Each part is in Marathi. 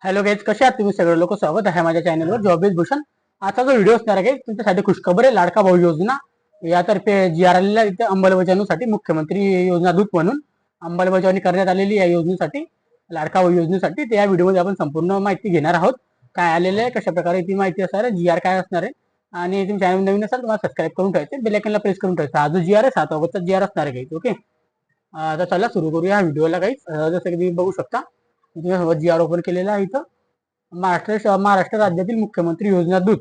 हॅलो गाईज, कसे आहात तुम्ही सगळे लोक? स्वागत आहे माझ्या चॅनलवर जॉब इज भूषण. आजचा जो व्हिडिओ असणार आहे तुमच्यासाठी खुशखबर आहे. लाडका भाऊ योजना यातर्फे जी आर आलेल्या इथे अंमलबजावणीसाठी मुख्यमंत्री योजना दूत म्हणून अंमलबजावणी करण्यात आलेली या योजनेसाठी, लाडका भाऊ योजनेसाठी. त्या व्हिडिओमध्ये आपण संपूर्ण माहिती घेणार आहोत. काय आलेलं आहे, कशा प्रकारे ती माहिती असणार आहे, जी आर काय असणार आहे, आणि तुम्ही चॅनल नवीन असाल तुम्हाला सबस्क्राईब करून ठेवायचे, बेल आयकॉनला प्रेस करून ठेवायचा. हा जो जी आर आहे 7 ऑगस्टचा जी आर असणार आहे गाईज. ओके, आता चला सुरू करूया ह्या व्हिडिओला गाईज. जसं की तुम्ही बघू शकता, जी आर ओपन केलेला आहे इथं. महाराष्ट्र राज्यातील मुख्यमंत्री योजना दूत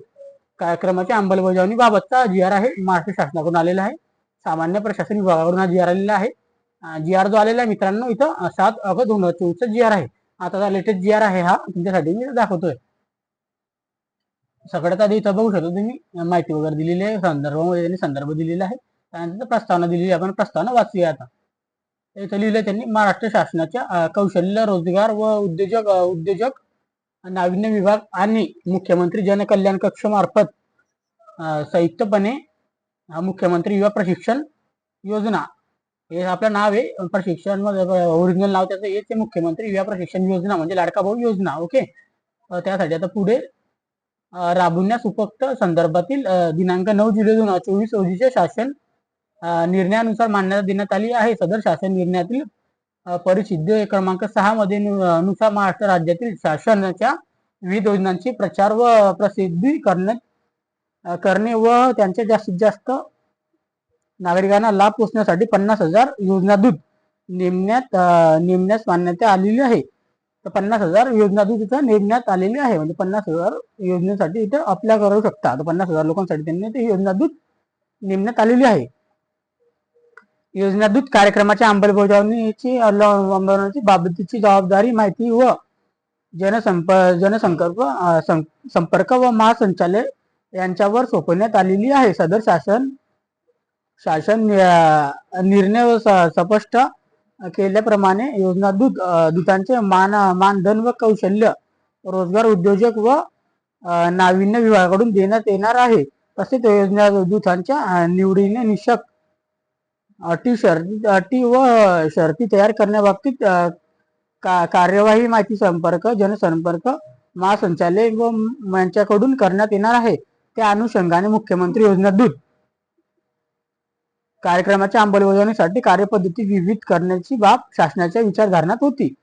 कार्यक्रमाच्या अंमलबजावणी बाबतचा जी आर आहे, महाराष्ट्र शासनाकडून आलेला आहे. सामान्य प्रशासन विभागाकडून हा जी आर आलेला आहे. जी आर जो आलेला आहे मित्रांनो, इथं 7 ऑगस्ट 2024 जी आर आहे. आता लेटेस्ट जी आर आहे हा तुमच्यासाठी मी दाखवतोय. सगळ्यात आधी इथं बघू शकतो तुम्ही माहिती वगैरे दिलेली आहे, संदर्भामध्ये त्यांनी संदर्भ दिलेला आहे. त्यानंतर प्रस्तावना दिलेली आहे. आपण प्रस्तावना वाचूया. आता इथं लिहिलंय त्यांनी, महाराष्ट्र शासनाच्या कौशल्य रोजगार व उद्योजक नाविन्य विभाग आणि मुख्यमंत्री जनकल्याण कक्ष मार्फत संयुक्तपणे मुख्यमंत्री युवा प्रशिक्षण योजना, हे आपलं नाव आहे. प्रशिक्षण ओरिजिनल नाव त्याचं हेच आहे, मुख्यमंत्री युवा प्रशिक्षण योजना म्हणजे लाडका भाऊ योजना. ओके, त्यासाठी आता पुढे राबवण्यास उपयुक्त संदर्भातील दिनांक 9 जुलै 2024 रोजीच्या शासन निर्णयानुसार मान्यता देण्यात आली आहे. सदर शासन निर्णयातील परिशिष्ट क्रमांक 6 मध्ये नुसार महाराष्ट्र राज्यातील शासनाच्या विविध योजनांची प्रचार व प्रसिद्धी करणे व त्यांच्या जास्तीत जास्त नागरिकांना लाभ पोहोचण्यासाठी 50,000 योजना दूत नेमण्यास मान्यता आलेली आहे. तर 50,000 योजना दूत इथं नेमण्यात आलेली आहे. म्हणजे 50,000 योजनेसाठी इथं अप्लाय करू शकता. तर 50,000 लोकांसाठी त्यांनी ते योजना दूत नेमण्यात आलेली आहे. योजना दूत कार्यक्रमाच्या अंमलबजावणीची बाबतीची जबाबदारी माहिती व संपर्क व महासंचालय यांच्यावर सोपवण्यात आलेली आहे. सदर शासन निर्णय स्पष्ट केल्याप्रमाणे योजना दूतांचे मानधन व कौशल्य रोजगार उद्योजक व नाविन्य विभागाकडून देण्यात येणार आहे. तसेच योजना दूतांच्या निवडीने निशक अटी व शर्ती तयार करण्याबाबतीत कार्यवाही माहिती जनसंपर्क महासंचालय व यांच्याकडून करण्यात येणार आहे. त्या अनुषंगाने मुख्यमंत्री योजना दूत कार्यक्रमाच्या अंमलबजावणीसाठी कार्यपद्धती विविध करण्याची बाब शासनाच्या विचारधारणात होती.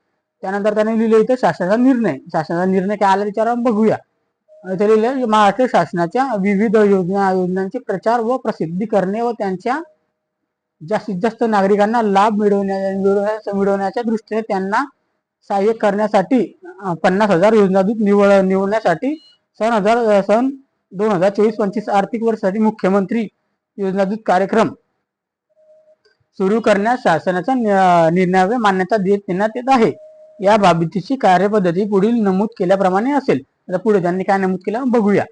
त्यानंतर त्याने लिहिले इथे शासनाचा निर्णय काय आला विचार बघूया. इथे लिहिले, महाराष्ट्र शासनाच्या विविध योजनांचे प्रचार व प्रसिद्धी करणे व त्यांच्या जास्तीत जास्त नागरिकांना लाभ मिळवण्याच्या दृष्टीने त्यांना सहाय्य करण्यासाठी 50,000 योजना दूत निवडण्यासाठी सन 2024-25 आर्थिक वर्षासाठी मुख्यमंत्री योजना दूत कार्यक्रम सुरू करण्यास शासनाच्या निर्णयावर मान्यता देण्यात येत आहे. या बाबतीची कार्यपद्धती पुढील नमूद केल्याप्रमाणे असेल. आता पुढे त्यांनी काय नमूद केलं बघूया.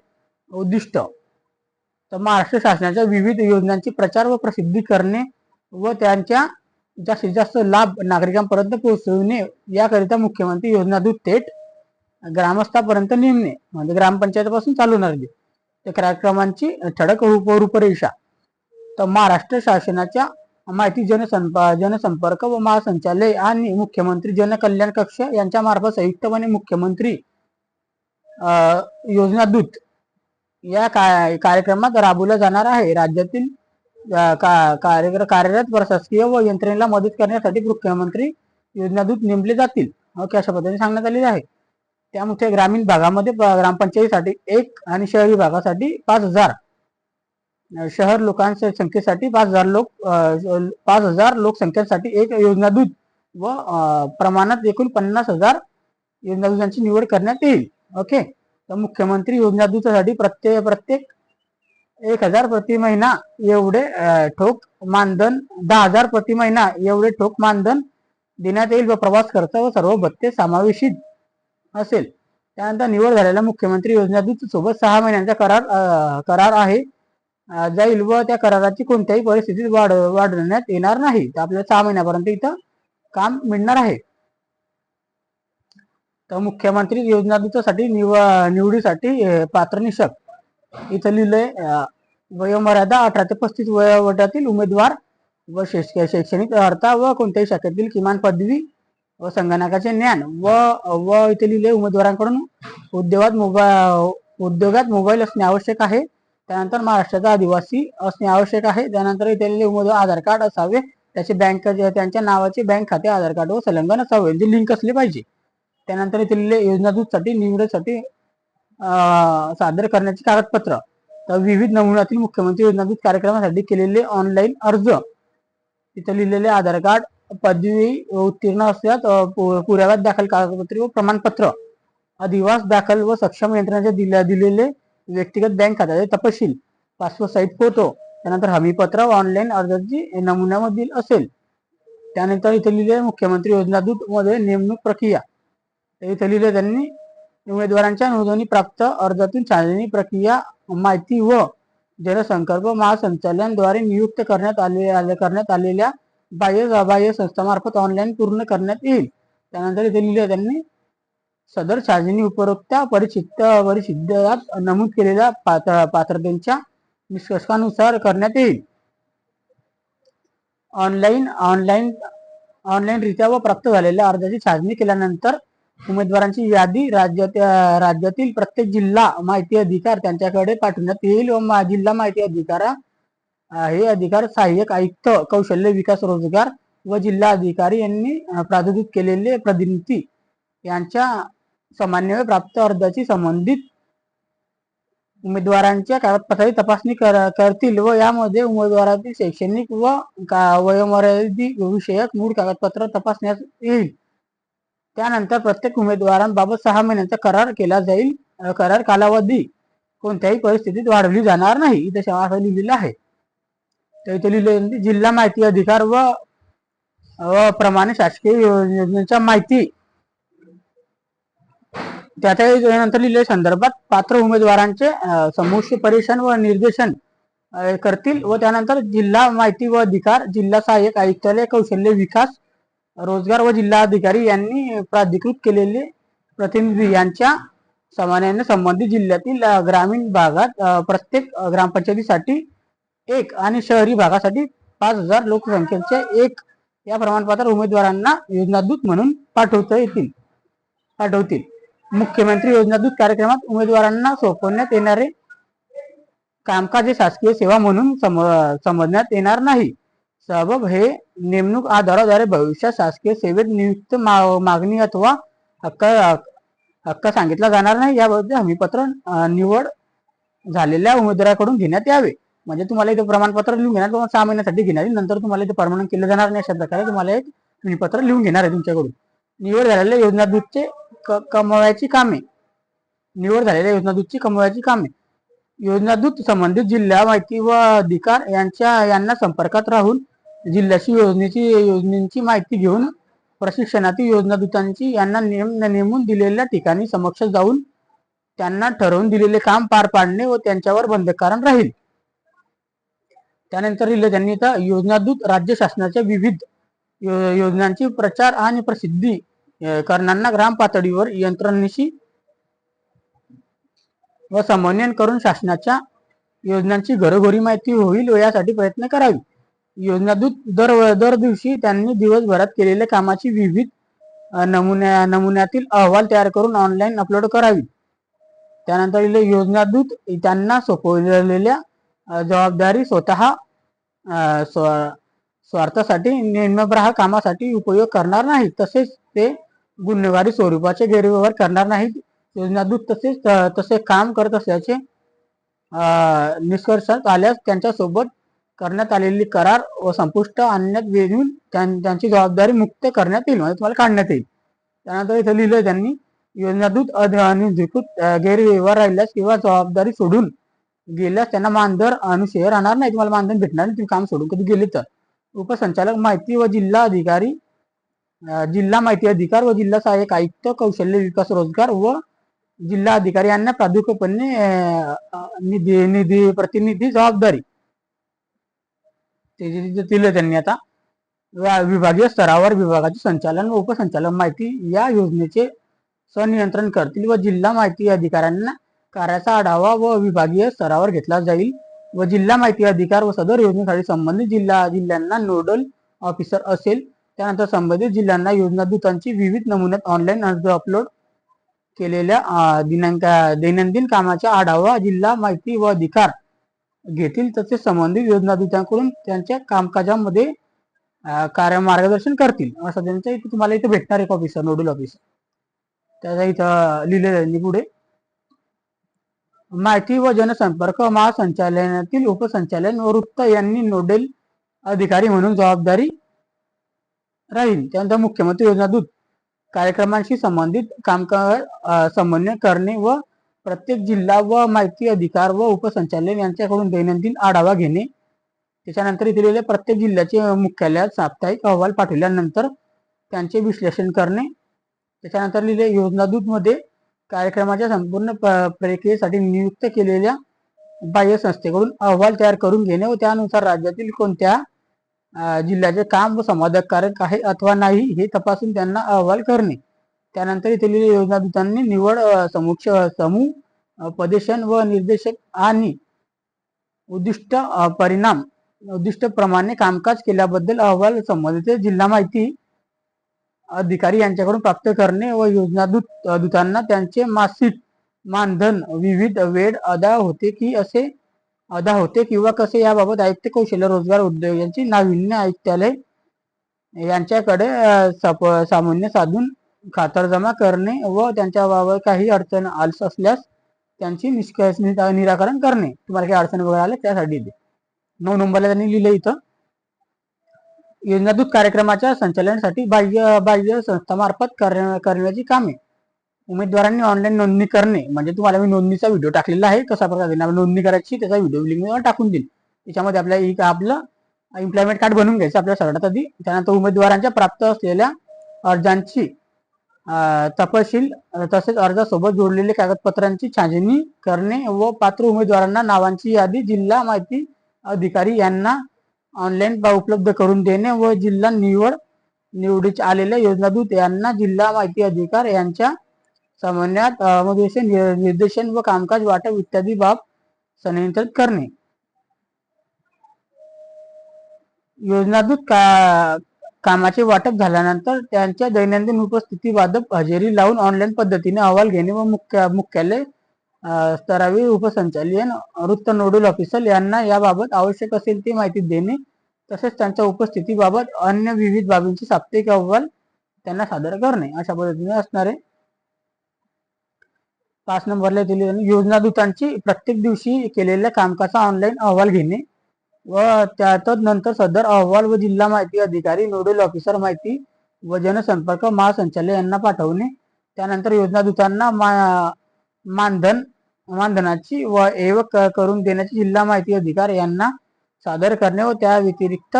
उद्दिष्ट, तर महाराष्ट्र शासनाच्या विविध योजनांची प्रचार व प्रसिद्धी करणे व त्यांच्या जास्तीत जास्त लाभ नागरिकांपर्यंत पोहोचवणे याकरिता मुख्यमंत्री योजना दूत थेट ग्रामस्थापर्यंत नेमणे, म्हणजे ग्रामपंचायतीपासून चालू होणार त्या कार्यक्रमांची ठळक रूपरेषा. तर महाराष्ट्र शासनाच्या माहिती जनसंपर्क व महासंचालय आणि मुख्यमंत्री जनकल्याण कक्ष यांच्या मार्फत संयुक्तपणे मुख्यमंत्री योजना दूत या कार्यक्रमात राबवला जाणार आहे. राज्यातील कार्यरत प्रशासकीय व यंत्रणेला मदत करण्यासाठी मुख्यमंत्री योजना दूत नेमले जातील. ओके, अशा पद्धतीने सांगण्यात आलेले आहे. त्यामुळे ग्रामीण भागामध्ये ग्रामपंचायतीसाठी 1 आणि शहरी भागासाठी 5,000, शहर लोकांच्या संख्येसाठी 5,000 लोकसंख्येसाठी 1 योजना दूत व प्रमाणात एकूण 50,000 योजना दूतांची निवड करण्यात येईल. ओके, तर मुख्यमंत्री योजना दूतासाठी प्रत्येक 1,000 प्रति महिना एवढे ठोक मानधन, 10,000 प्रति महिना एवढे ठोक मानधन देण्यात येईल व प्रवास खर्च व सर्व भत्ते समावेशित असेल. त्यानंतर निवड झालेल्या मुख्यमंत्री योजना दूत सोबत 6 महिन्यांचा करार आहे जाईल व त्या कराराची कोणत्याही परिस्थितीत वाढवण्यात येणार नाही. तर आपल्याला 6 महिन्यापर्यंत इथं काम मिळणार आहे. तर मुख्यमंत्री योजना दूतासाठी निवडीसाठी पात्र निकष इथं लिहिलंय, वयोमर्यादा 18 ते 35 वयोगटातील उमेदवार व शैक्षणिक अर्हता व कोणत्याही शाखेतील किमान पदवी व संगणकाचे ज्ञान व व इथे लिहिले उमेदवारांकडून उद्योगात मोबाईल असणे आवश्यक आहे. त्यानंतर महाराष्ट्राचा आदिवासी असणे आवश्यक आहे. त्यानंतर इथे लिहिले उमेदवार आधार कार्ड असावे, त्याचे बँक त्यांच्या नावाचे बँक खाते आधार कार्ड व संलग्न असावे, जे लिंक असले पाहिजे. त्यानंतर इथे लिहिले योजना दूतसाठी निवडीसाठी सादर करण्याची कागदपत्र, तर विविध नमुन्यातील मुख्यमंत्री योजना दूत कार्यक्रमासाठी केलेले ऑनलाईन अर्ज, तिथे लिहिलेले आधार कार्ड, पदवी उत्तीर्ण असल्यास पुराव्यात दाखल कागदपत्रे व प्रमाणपत्र, अधिवास दाखल व सक्षम यंत्रणेच्या दिलेले व्यक्तिगत बँक खात्याचे तपशील, पासपोर्ट साईज फोटो, त्यानंतर हमीपत्र व ऑनलाईन अर्जाची नमुन्यामधील असेल. त्यानंतर इथे लिहिले मुख्यमंत्री योजना दूत मध्ये नेमणूक प्रक्रिया, इथे लिहिले त्यांनी उमेदवारांच्या नोंदणी प्राप्त अर्जातून छाननी प्रक्रिया माहिती व जनसंपर्क महासंचालनाद्वारे नियुक्त करण्यात आलेल्या बाह्य संस्थांमार्फत ऑनलाईन पूर्ण करण्यात येईल. त्यानंतर इथे लिहिले त्यांनी सदर छाननी उपरोक्त परिच्छेदात नमूद केलेल्या पात्रतेच्या निष्कर्षानुसार करण्यात येईल. ऑनलाईन रित्या व प्राप्त झालेल्या अर्जाची छाननी केल्यानंतर उमेदवारांची यादी राज्यातील प्रत्येक जिल्हा माहिती अधिकार त्यांच्याकडे पाठवण्यात येईल व जिल्हा माहिती हे अधिकार सहाय्यक आयुक्त कौशल्य विकास रोजगार व जिल्हा अधिकारी यांनी प्राधिकृत केलेले प्रतिनिधी यांच्या समन्वय प्राप्त अर्जाची संबंधित उमेदवारांच्या कागदपत्राची तपासणी करतील व यामध्ये उमेदवाराची शैक्षणिक व वयोमर्यादी विषयक मूळ कागदपत्र तपासण्यात येईल. त्यानंतर प्रत्येक उमेदवारांबाबत 6 महिन्यांचा करार केला जाईल. करार कालावधी कोणत्याही परिस्थितीत वाढवली जाणार नाही, इथे असं लिहिलेलं आहे. तर इथे लिहिले जिल्हा माहिती अधिकार व प्रमाणे शासकीय योजनेच्या माहिती, त्यानंतर लिहिले संदर्भात पात्र उमेदवारांचे समुच्चय परीक्षण व निर्देशन करतील व त्यानंतर जिल्हा माहिती व अधिकार जिल्हा सहाय्यक आयुक्तालय कौशल्य विकास रोजगार व जिल्हा अधिकारी यांनी प्राधिकृत केलेले प्रतिनिधी यांच्या समन्वयाने संबंधित जिल्ह्यातील ग्रामीण भागात प्रत्येक ग्रामपंचायतीसाठी 1 आणि शहरी भागासाठी 5000 लोकसंख्येचे 1 या प्रमाणपत्र उमेदवारांना योजनादूत म्हणून पाठवतील. मुख्यमंत्री योजनादूत कार्यक्रमात उमेदवारांना सोपवण्यात येणारे कामकाज हे शासकीय सेवा म्हणून समजण्यात येणार नाही. सबब हे नेमणूक आधाराद्वारे भविष्यात शासकीय सेवेत नियुक्त मागणी अथवा हक्क सांगितला जाणार नाही. याबद्दल हमीपत्र निवड झालेल्या उमेदवाराकडून घेण्यात यावे. म्हणजे तुम्हाला इथे प्रमाणपत्र लिहून घेणार, तुम्हाला 6 महिन्यासाठी घेणार, नंतर तुम्हाला इथे परमनंट केलं जाणार नाही. अशा प्रकारे तुम्हाला एक हमीपत्र लिहून घेणार आहे तुमच्याकडून. निवड झालेल्या योजनादूतचे कमवायची कामे, योजनादूत संबंधित जिल्हा माहिती व अधिकार यांना संपर्कात राहून जिल्ह्याची योजनेची माहिती घेऊन प्रशिक्षणातील योजनादूतांची यांना नेमून दिलेल्या ठिकाणी समक्ष जाऊन त्यांना ठरवून दिलेले काम पार पाडणे व त्यांच्यावर बंधनकारक राहील. त्यानंतर लिहिले त्यांनी योजनादूत राज्य शासनाच्या विविध योजनांची प्रचार आणि प्रसिद्धी करणाऱ्यांना ग्राम पातळीवर यंत्रणेशी व समन्वय करून शासनाच्या योजनांची घरोघरी माहिती होईल व यासाठी प्रयत्न करावी. योजनादूत दर दिवशी त्यांनी दिवसभरात केलेल्या कामाची विविध नमुन्यातील अहवाल तयार करून ऑनलाईन अपलोड करावी. त्यानंतर योजनादूत त्यांना सोपवलेल्या जबाबदारी स्वतः स्वार्थासाठी निम्नग्राह कामासाठी उपयोग करणार नाही. तसेच ते गुन्हेगारी स्वरूपाचे गैरव्यवहार करणार नाहीत. योजनादूत तसे काम करत असल्याचे निष्कर्षात आल्यास त्यांच्यासोबत करण्यात आलेली करार व संपुष्ट आणण्यात येऊन त्यांची जबाबदारी मुक्त करण्यात येईल, म्हणजे तुम्हाला काढण्यात येईल. त्यानंतर इथे लिहिलं त्यांनी योजनादूत अनधिकृत गैरव्यवहार राहिल्यास किंवा जबाबदारी सोडून गेल्यास त्यांना मानधन अनुशय राहणार नाही, तुम्हाला मानधन भेटणार नाही तुम्ही काम सोडून कधी गेले तर. उपसंचालक माहिती व जिल्हा माहिती अधिकार व जिल्हा सहाय्यक आयुक्त कौशल्य विकास रोजगार व जिल्हा अधिकारी यांना प्राधिकृतपणे प्रतिनिधी जबाबदारी दिले त्यांनी. आता विभागीय स्तरावर विभागाचे संचालन व उपसंचालक माहिती या योजनेचे संनियंत्रण करतील व जिल्हा माहिती अधिकाऱ्यांना कार्याचा आढावा व विभागीय स्तरावर घेतला जाईल व जिल्हा माहिती अधिकार व सदर योजनेसाठी संबंधित जिल्ह्यांना नोडल ऑफिसर असेल त्यानंतर संबंधित जिल्ह्यांना योजना दूतांची विविध नमुन्यात ऑनलाईन अर्ज अपलोड केलेल्या दैनंदिन कामाचा आढावा जिल्हा माहिती व अधिकार घेतील, तसेच संबंधित योजना दूतांकडून त्यांच्या कामकाजामध्ये मार्गदर्शन करतील, असं त्यांचं इथे तुम्हाला इथे भेटणार एक ऑफिसर, नोडल ऑफिसर. त्याचा इथं लिहिलेलं आहे पुढे, माहिती व जनसंपर्क महासंचालनातील उपसंचालन व वृत्त यांनी नोडल अधिकारी म्हणून जबाबदारी राहील. त्यानंतर मुख्यमंत्री योजना दूत कार्यक्रमांशी संबंधित कामकाज समन्वय करणे व प्रत्येक जिल्हा व माहिती अधिकार व उपसंचालन यांच्याकडून दैनंदिन आढावा घेणे. त्याच्यानंतर इथे लिहिले प्रत्येक जिल्ह्याचे मुख्यालयात साप्ताहिक अहवाल पाठवल्यानंतर त्यांचे विश्लेषण करणे. त्याच्यानंतर लिहिले योजना दूत मध्ये कार्यक्रमाच्या संपूर्ण प्रक्रियेसाठी नियुक्त केलेल्या बाह्य संस्थेकडून अहवाल तयार करून घेणे व त्यानुसार राज्यातील कोणत्या जिल्ह्याचे काम व समाधानकारक आहे अथवा नाही हे तपासून त्यांना अहवाल करणे. त्यानंतर इथे लिहिले योजना दूतांनी निवड समूह पदेशन व निर्देशक आणि उद्दिष्टप्रमाणे कामकाज केल्याबद्दल अहवाल संबंधित जिल्हा माहिती अधिकारी यांच्याकडून प्राप्त करणे व योजना दूतांना त्यांचे मासिक मानधन विविध वेळ अदा होते किंवा कसे याबाबत आयुक्त कौशल्य रोजगार उद्योग यांची नाविन्य आयुक्तालय यांच्याकडे सामान्य साधून खातरजमा करणे व त्यांच्याबाबत काही अडचण असल्यास त्यांची निराकरण करणे. तुम्हाला काही अडचण वगैरे आल्या त्यासाठी 9 नंबरला त्यांनी लिहिलं इथं, योजनादूत कार्यक्रमाच्या संचालनासाठी बाह्य संस्थांमार्फत करण्याची कामे. उमेदवारांनी ऑनलाईन नोंदणी करणे, म्हणजे तुम्हाला मी नोंदणीचा व्हिडिओ टाकलेला आहे, कशा प्रकारे नोंदणी करायची त्याचा व्हिडिओ लिंक मी टाकून देईल. त्याच्यामध्ये आपलं एम्प्लॉयमेंट कार्ड बनवून घ्यायचं आपल्या सर्वात आधी. त्यानंतर उमेदवारांच्या प्राप्त असलेल्या अर्जांची तपशील तसेच अर्जासोबत जोडलेल्या कागदपत्रांची छाननी करणे व पात्र उमेदवारांना नावांची यादी जिल्हा माहिती अधिकारी यांना ऑनलाईन उपलब्ध करून देणे व जिल्हा निवडीचे आलेल्या योजनादूत यांना जिल्हा माहिती अधिकारी यांच्या समन्वयात निर्देशन व कामकाज वाटप इत्यादी बाब संनियंत्रित करणे. योजनादूत कामाचे वाटप झाल्यानंतर त्यांच्या दैनंदिन उपस्थितीबाबत हजेरी लावून ऑनलाईन पद्धतीने अहवाल घेणे व मुख्यालय स्तरावर उपसंचालन वृत्त नोडल ऑफिसर यांना याबाबत आवश्यक असेल ती माहिती देणे, तसेच त्यांच्या उपस्थितीबाबत अन्य विविध बाबींचे साप्ताहिक अहवाल त्यांना सादर करणे. अशा पद्धतीने असणार आहे. 5 नंबरला दिले योजनादूतांची प्रत्येक दिवशी केलेल्या कामकाजाचा ऑनलाईन अहवाल घेणे व त्यानंतर सदर अहवाल व जिल्हा माहिती अधिकारी नोडल ऑफिसर माहिती व जनसंपर्क महासंचालय यांना पाठवणे. त्यानंतर योजनादूतांना मानधनाची व एवक करून देण्याची जिल्हा माहिती अधिकारी यांना सादर करणे व त्या व्यतिरिक्त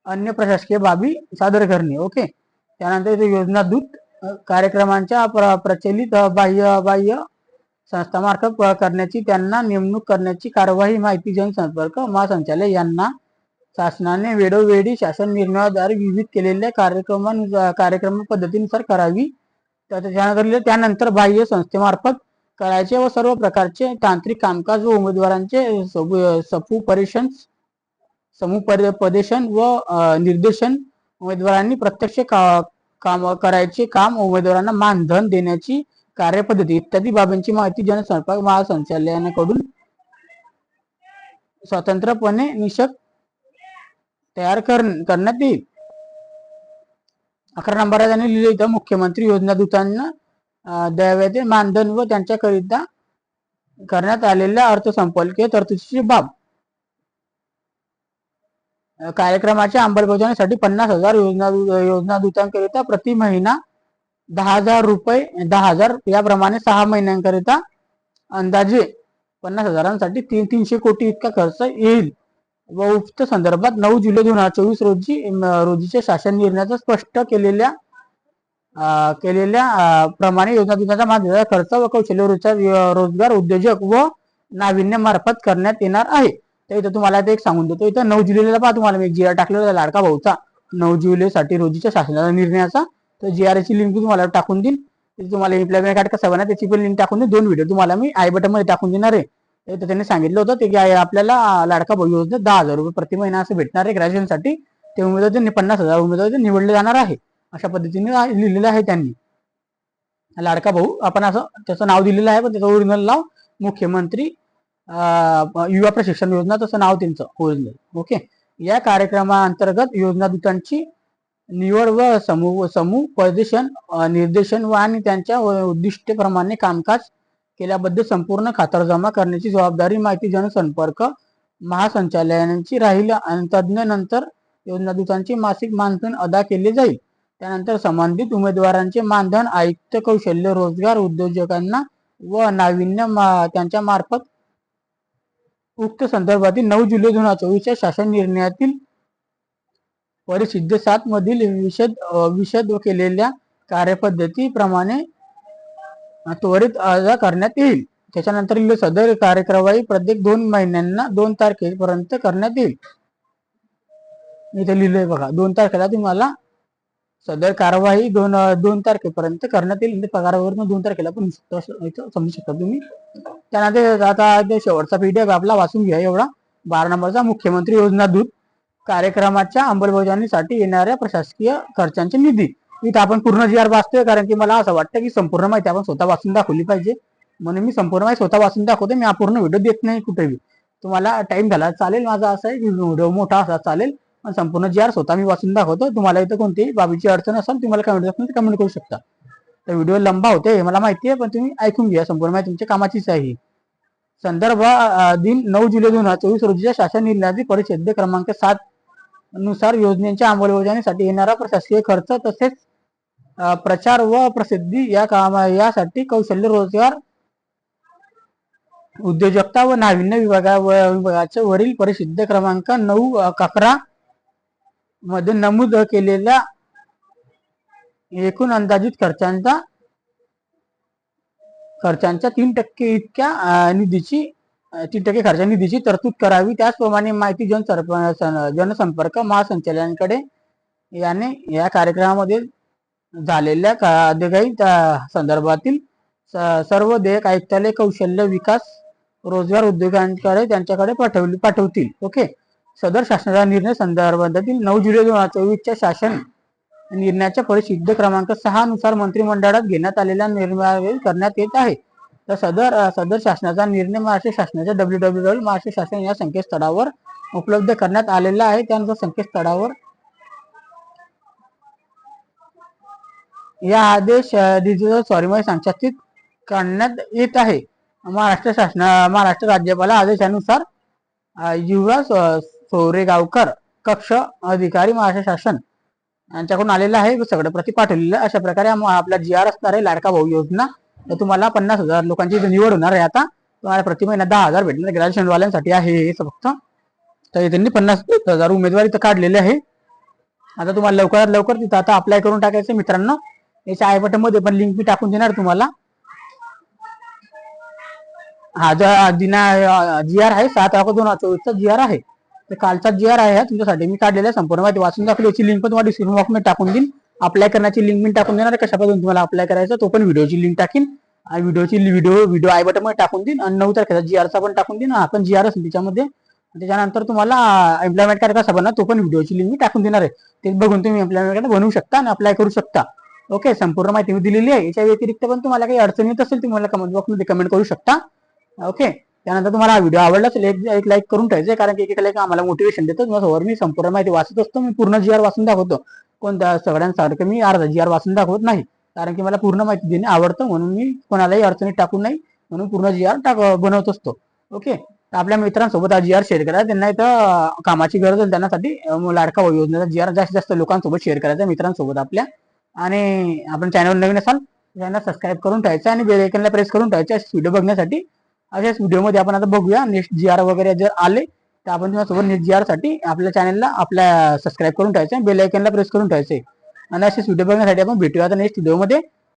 अन्य प्रशासकीय बाबी सादर करणे. ओके. त्यानंतर योजनादूत कार्यक्रमांच्या प्रचलित बाह्य संस्थामार्फत करण्याची त्यांना नेमणूक करण्याची कार्यवाही माहिती जनसंपर्क महासंचालय यांना शासनाने वेळोवेळी शासन निर्णयाद्वारे विविध केलेल्या कार्यक्रम पद्धतीनुसार करावी. त्यानंतर बाह्य संस्थेमार्फत करायचे व सर्व प्रकारचे तांत्रिक कामकाज व उमेदवारांचे समुपदेशन व निर्देशन उमेदवारांनी प्रत्यक्ष करायचे काम उमेदवारांना मानधन देण्याची कार्यपद्धती इत्यादी बाबींची माहिती जनसंपर्क महासंचालनाकडून स्वतंत्रपणे निकष तयार करण्यात येईल. 11 नंबरला त्यांनी लिहिले इथं मुख्यमंत्री योजनादूतांना द्यावयाचे मानधन व त्यांच्याकरिता करण्यात आलेल्या अर्थसंकल्पीय तरतुदीची बाब. कार्यक्रमाच्या अंमलबजावणीसाठी 50,000 योजनादूतांकरिता प्रति महिना 10,000 रुपये 10,000 याप्रमाणे 6 महिन्यांकरिता अंदाजे 50,000साठी 300 कोटी इतका खर्च येईल व उक्त संदर्भात 9 जुलै 2024 रोजीच्या शासन निर्णयाचा स्पष्ट केलेल्या प्रमाणे योजनादूतांचा मानधनाचा खर्च व कौशल्य रोजगार उद्योजक व नाविन्य मार्फत करण्यात येणार आहे. तर इथं तुम्हाला एक सांगून देतो, इथं 9 जुलैला पहा तुम्हाला मी GR टाकलेला लाडका भाऊचा 9 जुलै साठी रोजीच्या शासनाचा निर्णयाचा, तर GR ची लिंक तुम्हाला टाकून देईल. तुम्हाला एम्प्लॉयमेंट कार्ड कसं बनवायचं त्याची पण लिंक टाकून देईल. 2 व्हिडिओ तुम्हाला मी आय बटन मध्ये टाकून देणार आहे. तर त्यांनी सांगितलं होतं ते की आपल्याला लाडका भाऊ योजना 10,000 रुपये प्रति महिना असं भेटणार आहे ग्रॅज्युएशनसाठी. ते उमेदवार 50,000 उमेदवार निवडले जाणार आहे, अशा पद्धतीने लिहिलेलं आहे त्यांनी. लाडका भाऊ आपण असं त्याचं नाव दिलेलं आहे, पण त्याचं ओरिजिनल नाव मुख्यमंत्री युवा प्रशिक्षण योजना, तसं नाव त्यांचं ओरिजिनल. ओके. या कार्यक्रमाअंतर्गत योजनादूतांची निवड व समुपदेशन निर्देशन व आणि त्यांच्या उद्दिष्टेप्रमाणे कामकाज केल्याबद्दल संपूर्ण खातरजमा करण्याची जबाबदारी माहिती जनसंपर्क महासंचालनाची राहील. आणि तज्ञ योजनादूतांचे मासिक मानधन अदा केले जाईल. त्यानंतर संबंधित उमेदवारांचे मानधन आयुक्त कौशल्य रोजगार उद्योजकांना व नाविन्य त्यांच्या मार्फत उक्त संदर्भातील 9 जुलै 2024 शासन निर्णयातील परिशिष्ट 7 मधील विशद केलेल्या कार्यपद्धतीप्रमाणे त्वरित अदा करण्यात येईल. त्याच्यानंतर सदर कार्यक्रवाही प्रत्येक 2 महिन्यांना 2 तारखेपर्यंत करण्यात येईल. इथे लिहिलंय बघा, 2 तारखेला तुम्हाला सदर कार्यवाही 2 तारखेपर्यंत करण्यात येईल. पगारावरून 2 तारखेला पण समजू शकता तुम्ही. त्यानंतर आता शेवटचा पीडीएफ आपला वाचून घ्या एवढा. 12 नंबरचा मुख्यमंत्री योजना दूत कार्यक्रमाच्या अंमलबजावणीसाठी येणाऱ्या प्रशासकीय खर्चांचे निधी. इथं आपण पूर्ण GR वाचतोय, कारण की मला असं वाटतं की संपूर्ण माहिती आपण स्वतः वाचून दाखवली पाहिजे, म्हणून मी संपूर्ण माहिती स्वतः वाचून दाखवते. मी पूर्ण व्हिडिओ देत नाही कुठेही. तुम्हाला टाइम झाला चालेल, माझा असं आहे की व्हिडिओ मोठा असा चालेल, पण संपूर्ण GR स्वतः मी वाचून दाखवतो. तुम्हाला इथं कोणतीही बाबीची अडचण असेल तुम्हाला कमेंट करू शकता. तर व्हिडिओ लंबा होते हे मला माहिती आहे, पण तुम्ही ऐकून घ्या, संपूर्ण माहिती तुमच्या कामाचीच आहे. संदर्भ दिन 9 जुलै 2024 रोजीच्या शासन निर्णयाची परिच्छेद क्रमांक 7 नुसार योजनेच्या अंमलबजावणीसाठी येणारा प्रशासकीय खर्च तसेच प्रचार व प्रसिद्धी यासाठी कौशल्य रोजगार उद्योजकता व नाविन्य विभागाच्या वरील परिशिष्ट क्रमांक 9-11 मध्ये नमूद केलेल्या एकूण अंदाजित खर्चांच्या 3% इतक्या निधीची 3% खर्च निधीची तरतूद करावी. त्याचप्रमाणे माहिती जनसंपर्क महासंचालनाकडे याने या कार्यक्रमामध्ये झालेल्या अधिकारी संदर्भातील सर्व देयक आयुक्तालय कौशल्य विकास रोजगार उद्योगांकडे त्यांच्याकडे पाठवतील. ओके. सदर शासनाचा निर्णय संदर्भातील 9 जुलै 2024 शासन निर्णयाच्या परिशिष्ट क्रमांक 6 नुसार मंत्रिमंडळात घेण्यात आलेल्या निर्णय करण्यात येत आहे. तर सदर शासनाचा निर्णय महाराष्ट्र शासनाच्या www महाराष्ट्र शासन या संकेतस्थळावर उपलब्ध करण्यात आलेला आहे. त्यानुसार संकेतस्थळावर या आदेश डिजिटल स्वारीमध्ये संक्षिप्त करण्यात येत आहे. महाराष्ट्र राज्यपाल आदेशानुसार युवराज सोरेगावकर कक्ष अधिकारी महाराष्ट्र शासन यांच्याकडून आलेला आहे. सगळं प्रति पाठवलेलं अशा प्रकारे आपला GR असणार आहे लाडका भाऊ योजना. तर तुम्हाला 50,000 लोकांची निवड होणार आहे. आता तुम्हाला प्रति महिना 10,000 भेटणार ग्रॅज्युएशनवाल्यांसाठी आहे हे फक्त. तर त्यांनी 50,000 उमेदवारी तर काढलेले आहे. आता तुम्हाला लवकरात लवकर तिथं आता अप्लाय करून टाकायचं मित्रांनो. याच्या आय बटन मध्ये पण लिंक मी टाकून देणार तुम्हाला. हा GR आहे 7 ऑगस्ट 2024 GR आहे. तर कालचा GR आहे तुमच्यासाठी मी काढलेला संपूर्ण माहिती वाचून दाखवली. याची लिंक पण तुम्हाला डिस्क्रिप्शन बॉक्स मध्ये टाकून देईन. अप्लाय करण्याची लिंक मी टाकून देणार. कशा पद्धतीने तुम्हाला अप्लाय करायचं तो पण व्हिडिओची लिंक टाकीन. आणि व्हिडिओ आय बटन मध्ये टाकून देईन. आणि 9 तारखेचा GR चा पण टाकून देईन. हा पण GR असेल त्याच्यामध्ये. त्याच्यानंतर तुम्हाला एम्प्लॉयमेंट कार्ड कसा बनवा तो पण व्हिडिओची लिंक मी टाकून देणार आहे. ते बघून तुम्ही एम्प्लॉयमेंट कार्ड बनवू शकता आणि अप्लाय करू शकता. ओके. संपूर्ण माहिती मी दिलेली आहे. याच्या व्यतिरिक्त पण तुम्हाला काही अडचण येत असेल तुम्हाला कमेंट बॉक्स मध्ये कमेंट करू शकता. ओके. त्यानंतर तुम्हाला हा व्हिडिओ आवडला असेल एक लाईक करून ठेवायचं, कारण की एक लाईक आम्हाला मोटिवेशन देतो. माझ्यावर मी संपूर्ण माहिती वाचत असतो. मी पूर्ण GR वाचून दाखवतो. कोणत्या सगळ्यांसारखं मी अर्धा GR वाचून दाखवत नाही, कारण की मला पूर्ण माहिती देणे आवडतं. म्हणून मी कोणालाही अडचणीत टाकून नाही, म्हणून पूर्ण GR बनवत असतो. ओके. तर आपल्या मित्रांसोबत हा GR शेअर करा. त्यांना इथं कामाची गरज आहे त्यांच्यासाठी लाडका भाऊ योजनेचा GR जास्तीत जास्त लोकांसोबत शेअर करायचा मित्रांसोबत आपल्या. आणि आपण चॅनल नवीन असाल चॅनल सबस्क्राईब करून ठेवायचं आणि बेल आयकॉनला प्रेस करून ठेवायचं व्हिडिओ बघण्यासाठी. अशाच व्हिडिओमध्ये आपण आता बघूया नेक्स्ट GR वगैरे जर आले तर आपण तुमच्यासोबत नेक्स्ट GR साठी आपल्या चॅनलला सबस्क्राईब करून ठेवायचं, बेल आयकॉनला प्रेस करून ठेवायचं. आणि असेच व्हिडिओ बघण्यासाठी आपण भेटूया आता नेक्स्ट व्हिडिओमध्ये.